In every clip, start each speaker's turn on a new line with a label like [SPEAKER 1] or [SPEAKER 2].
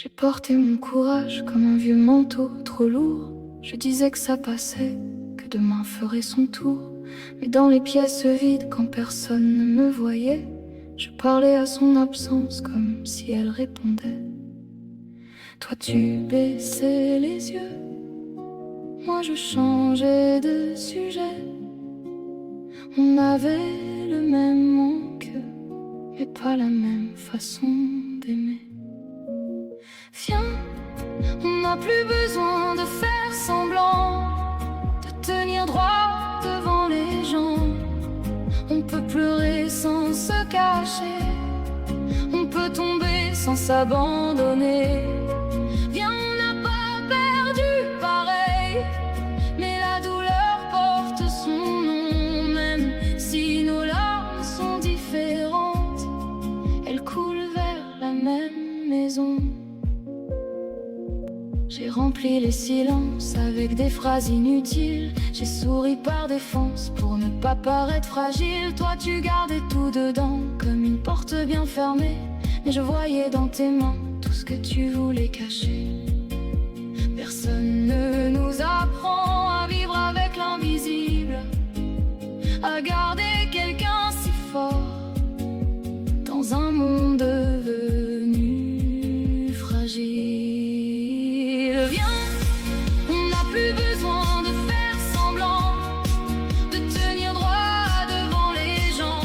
[SPEAKER 1] J'ai porté mon courage comme un vieux manteau trop lourd. Je disais que ça passait, que demain ferait son tour. Mais dans les pièces vides, quand personne ne me voyait, je parlais à son absence comme si elle répondait. Toi tu baissais les yeux, moi je changeais de sujet. On avait le même manque, mais pas la même façon d'aimer. Viens, on n'a plus besoin de faire semblant, de tenir droit devant les gens. On peut pleurer sans se cacher, on peut tomber sans s'abandonner. Viens, on n'a pas perdu pareil, mais la douleur porte son nom. Même si nos larmes sont différentes, elles coulent vers la même maison. J'ai rempli les silences avec des phrases inutiles. J'ai souri par défense pour ne pas paraître fragile. Toi tu gardais tout dedans comme une porte bien fermée, mais je voyais dans tes mains tout ce que tu voulais cacher. Personne ne nous apprend à vivre avec l'invisible, à garder quelqu'un si fort dans un monde devenu fragile. Viens, on n'a plus besoin de faire semblant, de tenir droit devant les gens.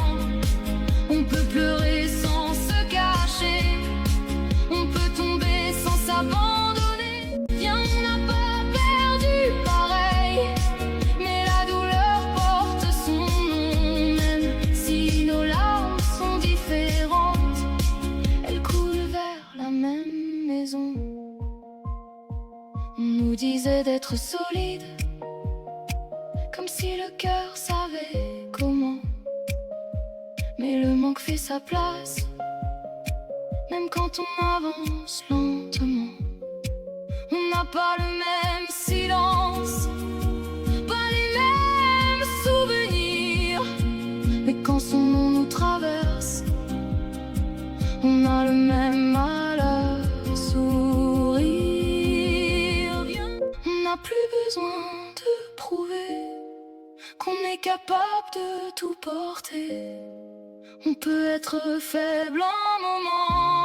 [SPEAKER 1] On peut pleurer sans se cacher, on peut tomber sans s'abandonner. Viens, on n'a pas perdu pareil, mais la douleur porte son nom. Même si nos larmes sont différentes, elles coulent vers la même maison. On nous disait d'être solide, comme si le cœur savait comment. Mais le manque fait sa place, même quand on avance lentement. On n'a pas le même silence, pas les mêmes souvenirs, mais quand son nom nous traverse, on a le même mal à sourire. Viens, on n'a plus besoin de prouver qu'on est capable de tout porter. On peut être faible un moment,